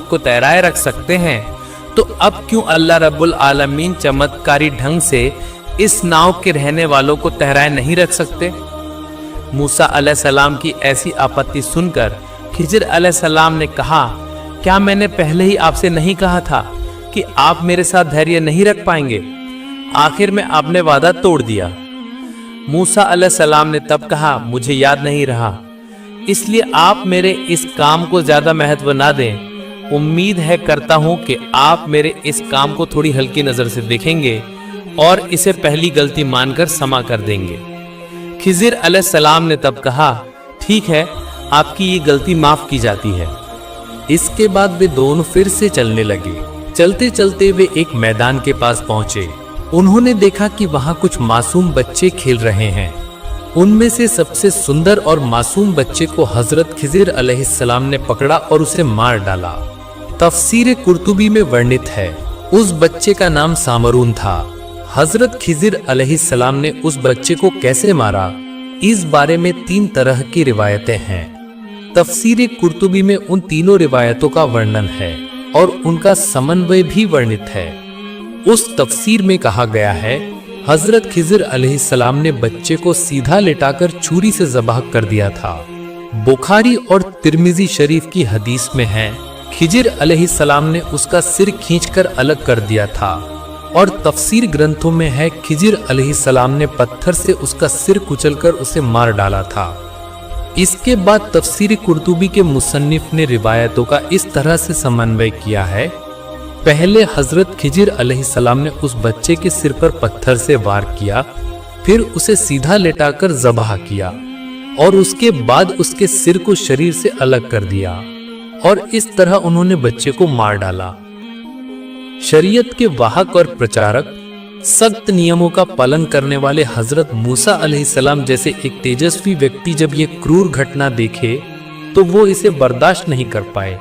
को तैराए रख सकते हैं, तो अब क्यों अल्लाह रब्बुल आलमीन चमत्कारी ढंग से इस नाव के रहने वालों को तैराए नहीं रख सकते? मूसा अलैहिस्सलाम की ऐसी आपत्ति सुनकर खिज़िर अलैहिस्सलाम ने कहा, क्या मैंने पहले ही आपसे नहीं कहा था कि आप मेरे साथ धैर्य नहीं रख पाएंगे? आखिर में आपने वादा तोड़ दिया। मूसा अलैहिस्सलाम ने तब कहा, मुझे याद नहीं रहा, इसलिए आप मेरे इस काम को ज्यादा महत्व ना दें। उम्मीद है करता हूं कि आप मेरे इस काम को थोड़ी हल्की नजर से देखेंगे और इसे पहली गलती मानकर क्षमा कर देंगे। खिज़िर अलैहिस्सलाम ने तब कहा, ठीक है, आपकी ये गलती माफ की जाती है। इसके बाद वे दोनों फिर से चलने लगे। चलते चलते वे एक मैदान के पास पहुंचे। उन्होंने देखा कि वहां कुछ मासूम बच्चे खेल रहे हैं। उनमें से सबसे सुंदर और मासूम बच्चे को हजरत खिज़िर अलैहिस्सलाम ने पकड़ा और उसे मार डाला। तफसीर कुर्तुबी में वर्णित है, उस बच्चे का नाम सामरून था। हजरत खिज़िर अलैहिस्सलाम ने उस बच्चे को कैसे मारा, इस बारे में 3 तरह की रिवायतें हैं। तफसीर कुर्तुबी में उन तीनों रिवायतों का वर्णन है और उनका समन्वय भी वर्णित है। उस तफसीर में कहा गया है, हजरत खिज़िर अलैहिस्सलाम ने बच्चे को सीधा लेटाकर छुरी से ज़बाह कर दिया था। बुखारी और तिर्मिज़ी शरीफ की हदीस में है, खिज़िर अलैहिस्सलाम ने उसका सिर खींचकर अलग कर दिया था। और तफसीर ग्रंथों में है, खिज़िर अलैहिस्सलाम ने पत्थर से उसका सिर कुचलकर उसे मार डाला था। इसके बाद तफसीर कुर्तुबी के मुसन्निफ ने रिवायतों का इस तरह से समन्वय किया है, पहले हजरत खिज़िर अलैहिस्सलाम ने उस बच्चे के सिर पर पत्थर से वार किया, फिर उसे सीधा लेटाकर ज़बाह किया और उसके बाद उसके सिर को शरीर से अलग कर दिया और इस तरह उन्होंने बच्चे को मार डाला। शरीयत के वाहक और प्रचारक, सख्त नियमों का पालन करने वाले हजरत मूसा अलैहिस्सलाम जैसे एक तेजस्वी व्यक्ति जब ये क्रूर घटना देखे तो वो इसे बर्दाश्त नहीं कर पाए।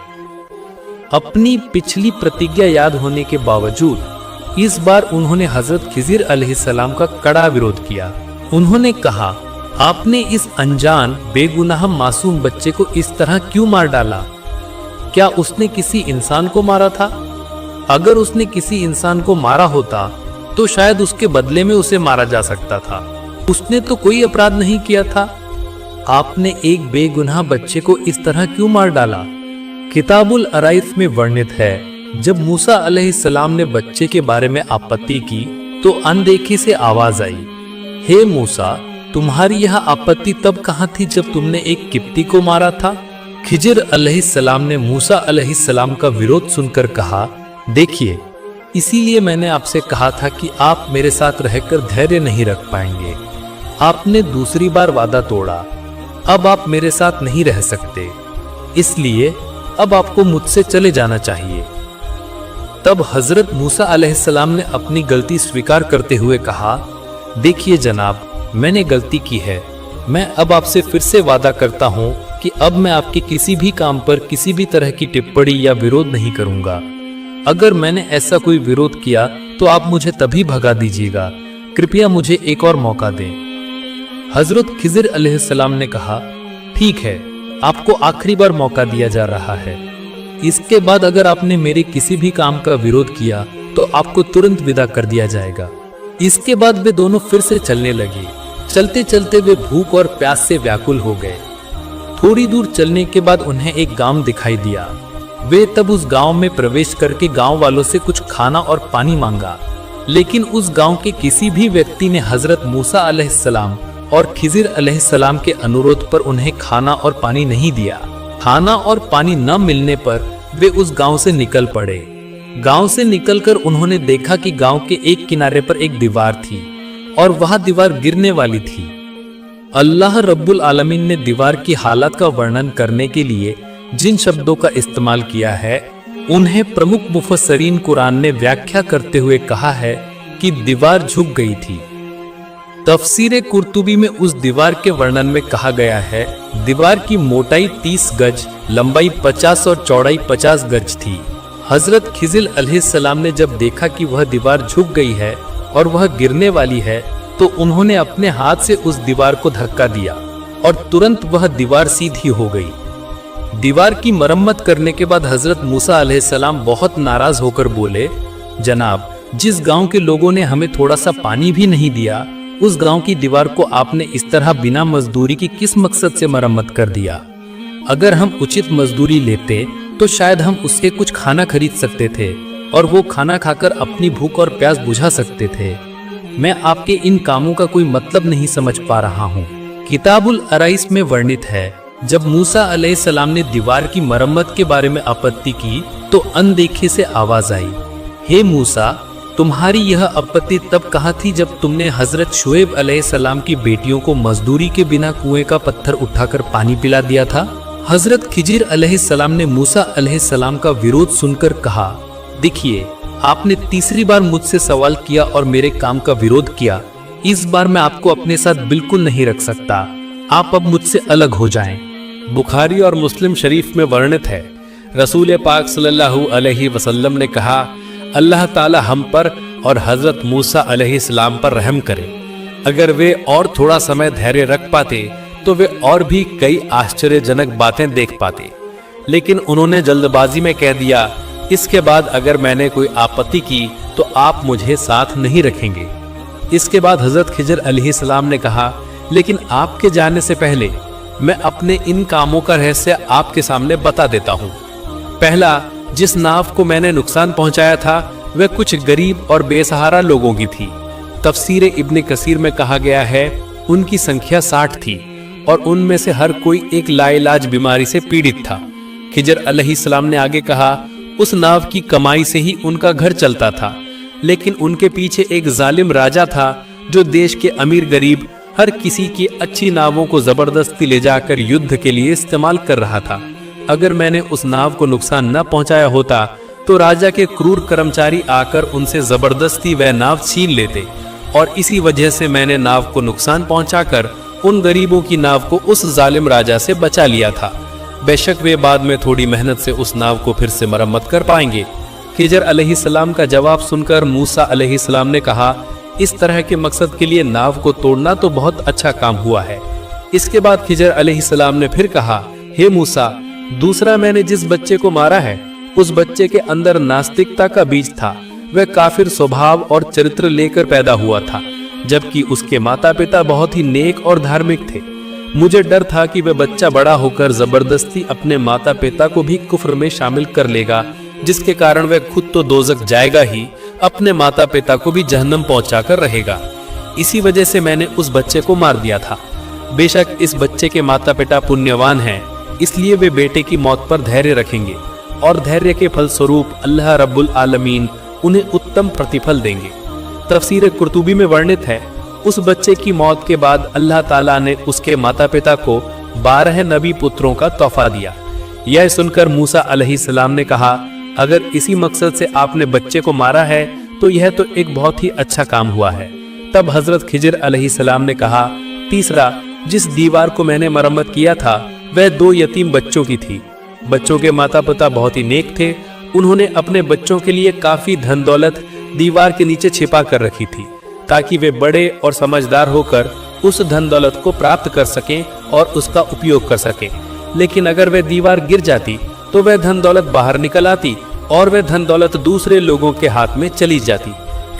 अपनी पिछली प्रतिज्ञा याद होने के बावजूद इस बार उन्होंने हजरत खिज़िर अलैहिस्सलाम का कड़ा विरोध किया। उन्होंने कहा, आपने इस अनजान बेगुनाह मासूम बच्चे को इस तरह क्यों मार डाला? क्या उसने किसी इंसान को मारा था? अगर उसने किसी इंसान को मारा होता तो शायद उसके बदले में उसे मारा जा सकता था। उसने तो कोई अपराध नहीं किया था। आपने एक बेगुनाह बच्चे को इस तरह क्यों मार डाला? किताबुल अराइफ में वर्णित है, जब मूसा अलैहिस्सलाम ने बच्चे के बारे में आपत्ति की तो अनदेखी से आवाज आई, हे मूसा, तुम्हारी यह आपत्ति तब कहाँ थी जब तुमने एक किप्ती को मारा था? खिज़िर अलैहिस्सलाम ने मूसा अलैहिस्सलाम का विरोध सुनकर कहा, देखिए, इसीलिए मैंने आपसे कहा था कि आप मेरे साथ रहकर धैर्य नहीं रख पाएंगे। आपने दूसरी बार वादा तोड़ा, अब आप मेरे साथ नहीं रह सकते, इसलिए अब आपको मुझसे चले जाना चाहिए। तब हजरत मूसा अलैहिस्सलाम ने अपनी गलती स्वीकार करते हुए कहा, देखिए जनाब, मैंने गलती की है। मैं अब आपसे फिर से वादा करता हूँ कि अब मैं आपके किसी भी काम पर किसी भी तरह की टिप्पणी या विरोध नहीं करूँगा। अगर मैंने ऐसा कोई विरोध किया तो आप मुझे तभी भगा दीजिएगा। कृपया मुझे एक और मौका दें। हजरत खिज़िर अलैहिस्सलाम ने कहा, ठीक है, आपको आखिरी बार मौका दिया जा रहा है। इसके बाद अगर आपने मेरे किसी भी काम का विरोध किया तो आपको तुरंत विदा कर दिया जाएगा। इसके बाद वे दोनों फिर से चलने लगे। चलते चलते वे भूख और प्यास से व्याकुल हो गए। थोड़ी दूर चलने के बाद उन्हें एक गांव दिखाई दिया। वे तब उस गांव में प्रवेश करके गांव वालों से कुछ खाना और पानी मांगा, लेकिन उस गांव के किसी भी व्यक्ति ने हजरत मूसा अलैहिस्सलाम और खिज़िर अलैहिस्सलाम के अनुरोध पर उन्हें खाना और पानी नहीं दिया। खाना और पानी न मिलने पर वे उस गांव से निकल पड़े। गांव से निकलकर उन्होंने देखा कि गांव के एक किनारे पर एक दीवार थी और वह दीवार गिरने वाली थी। अल्लाह रब्बुल आलमीन ने दीवार की हालत का वर्णन करने के लिए जिन शब्दों का इस्तेमाल किया है, उन्हें प्रमुख मुफस्सरीन कुरान ने व्याख्या करते हुए कहा है कि दीवार झुक गई थी। तफसीर कुर्तुबी में उस दीवार के वर्णन में कहा गया है, दीवार की मोटाई 30 गज, लंबाई 50 और चौड़ाई 50 गज थी। हजरत खिज़िर अलैहिस्सलाम ने जब देखा कि वह दीवार झुक गई है और वह गिरने वाली है, तो उन्होंने अपने हाथ से उस दीवार को धक्का दिया और तुरंत वह दीवार सीधी हो गई। दीवार की मरम्मत करने के बाद हजरत मूसा अलैहिस्सलाम बहुत नाराज होकर बोले, जनाब, जिस गांव के लोगों ने हमें थोड़ा सा पानी भी नहीं दिया, उस गांव की दीवार को आपने इस तरह बिना मजदूरी की किस मकसद से मरम्मत कर दिया? अगर हम उचित मजदूरी लेते तो शायद हम उससे कुछ खाना खरीद सकते थे और वो खाना खाकर अपनी भूख और प्यास बुझा सकते थे। मैं आपके इन कामों का कोई मतलब नहीं समझ पा रहा हूँ। किताबुल अराइस में वर्णित है, जब मूसा अलैहिस्सलाम ने दीवार की मरम्मत के बारे में आपत्ति की तो अनदेखे से आवाज आई, हे मूसा, तुम्हारी यह आपत्ति तब कहाँ थी जब तुमने हजरत शुएब अलैहिस्सलाम की बेटियों को मजदूरी के बिना कुएं का पत्थर उठाकर पानी पिला दिया था? हजरत खिजिर अलैहिस्सलाम ने मूसा अलैहिस्सलाम का विरोध सुनकर कहा, देखिए, आपने तीसरी बार मुझसे सवाल किया और मेरे काम का विरोध किया। इस बार मैं आपको अपने साथ बिल्कुल नहीं रख सकता। आप अब मुझसे अलग हो जाएं। बुखारी और मुस्लिम शरीफ में वर्णित है, रसूल पाक सल्लल्लाहु अलैहि वसल्लम ने कहा, अल्लाह ताला हम पर और हजरत मूसा अलैहिस्सलाम पर रहम करे। अगर वे और थोड़ा समय धैर्य रख पाते तो वे और भी कई आश्चर्यजनक बातें देख पाते, लेकिन उन्होंने जल्दबाजी में कह दिया, इसके बाद अगर मैंने कोई आपत्ति की तो आप मुझे साथ नहीं रखेंगे। इसके बाद हजरत खिजर अलैहिस्सलाम ने कहा, लेकिन आपके जाने से पहले मैं अपने इन कामों का रहस्य आपके सामने बता देता हूँ। पहला, जिस नाव को मैंने नुकसान पहुंचाया था वह कुछ गरीब और बेसहारा लोगों की थी। तफसीर इब्ने कसीर में कहा गया है, उनकी संख्या 60 थी और उनमें से हर कोई एक लाइलाज बीमारी से पीड़ित था। खिजर अलैहिस्सलाम ने आगे कहा, उस नाव की कमाई से ही उनका घर चलता था, लेकिन उनके पीछे एक जालिम राजा था जो देश के अमीर गरीब हर किसी की अच्छी नावों को जबरदस्ती ले जाकर युद्ध के लिए इस्तेमाल कर रहा था। अगर मैंने उस नाव को नुकसान न पहुंचाया होता तो राजा के क्रूर कर्मचारी आकर उनसे जबरदस्ती वह नाव छीन लेते और इसी वजह से मैंने नाव को नुकसान पहुंचाकर उन गरीबों की नाव को उस जालिम राजा से बचा लिया था। बेशक वे बाद में थोड़ी मेहनत से उस नाव को फिर से मरम्मत कर पाएंगे। खिजर अलैहिस्सलाम का जवाब सुनकर मूसा अलैहिस्सलाम ने कहा, इस तरह के मकसद के लिए नाव को तोड़ना तो बहुत अच्छा काम हुआ है। इसके बाद खिजर अलैहिस्सलाम ने फिर कहा, हे मूसा, दूसरा, मैंने जिस बच्चे को मारा है उस बच्चे के अंदर नास्तिकता का बीज था। वह काफिर स्वभाव और चरित्र लेकर पैदा हुआ था, जबकि उसके माता पिता बहुत ही नेक और धार्मिक थे। मुझे डर था कि वह बच्चा बड़ा होकर जबरदस्ती अपने माता पिता को भी कुफ्र में शामिल कर लेगा, जिसके कारण वह खुद तो दोजख जाएगा ही, अपने माता पिता को भी जहन्नम पहुंचाकर रहेगा। इसी वजह से मैंने उस बच्चे को मार दिया था। बेशक इस बच्चे के माता पिता पुण्यवान हैं, इसलिए वे बेटे की मौत पर धैर्य रखेंगे और धैर्य के फलस्वरूप अल्लाह रब्बुल आलमीन उन्हें उत्तम प्रतिफल देंगे। तफसीर कुर्तुबी में वर्णित है, उस बच्चे की मौत के बाद अल्लाह ताला ने उसके माता पिता को 12 नबी पुत्रों का तोहफा दिया। यह सुनकर मूसा अलैहिस्सलाम ने कहा, अगर इसी मकसद से आपने बच्चे को मारा है तो यह तो एक बहुत ही अच्छा काम हुआ है। तब हजरत खिजर अलैहिस्सलाम ने कहा, तीसरा, जिस दीवार को मैंने मरम्मत किया था वह 2 यतीम बच्चों की थी। बच्चों के माता पिता बहुत ही नेक थे। उन्होंने अपने बच्चों के लिए काफी धन दौलत दीवार के नीचे छिपा कर रखी थी, ताकि वे बड़े और समझदार होकर उस धन दौलत को प्राप्त कर सकें और उसका उपयोग कर सकें। लेकिन अगर वह दीवार गिर जाती तो वह धन दौलत बाहर निकल आती और वह धन दौलत दूसरे लोगों के हाथ में चली जाती।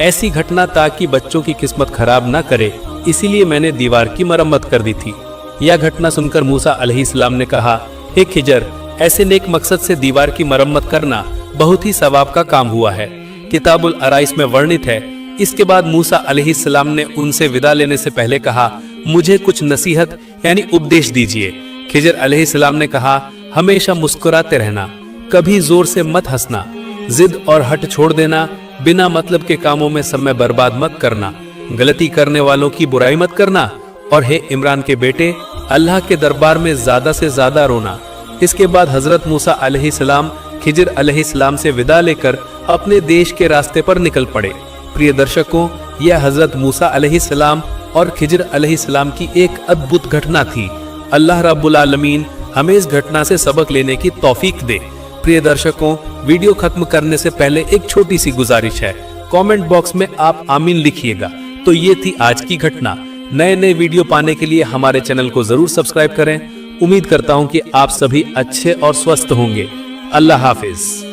ऐसी घटना ताकि बच्चों की किस्मत खराब ना करे, इसीलिए मैंने दीवार की मरम्मत कर दी थी। यह घटना सुनकर मूसा अलैहिस्सलाम ने कहा, हे खिजर, ऐसे नेक मकसद से दीवार की मरम्मत करना बहुत ही सवाब का काम हुआ है। किताबुल अराइस में वर्णित है, इसके बाद मूसा अलैहिस्सलाम ने उनसे विदा लेने से पहले कहा, मुझे कुछ नसीहत यानी उपदेश दीजिए। खिजर अलैहिस्सलाम ने कहा, हमेशा मुस्कुराते रहना, कभी जोर से मत हंसना, जिद और हट छोड़ देना, बिना मतलब के कामों में समय बर्बाद मत करना, गलती करने वालों की बुराई मत करना, और हे इमरान के बेटे, अल्लाह के दरबार में ज्यादा से ज्यादा रोना। इसके बाद हजरत मूसा अलैहिस्सलाम खिजर अलैहिस्सलाम से विदा लेकर अपने देश के रास्ते पर निकल पड़े। प्रिय दर्शकों, यह हजरत मूसा अलैहिस्सलाम और खिजर अलैहिस्सलाम की एक अद्भुत घटना थी। अल्लाह रब्बुल आलमीन हमें इस घटना से सबक लेने की तौफीक दे। प्रिय दर्शकों, वीडियो खत्म करने से पहले एक छोटी सी गुजारिश है, कमेंट बॉक्स में आप आमीन लिखिएगा। तो ये थी आज की घटना। नए नए वीडियो पाने के लिए हमारे चैनल को जरूर सब्सक्राइब करें उम्मीद करता हूं कि आप सभी अच्छे और स्वस्थ होंगे। अल्लाह हाफिज।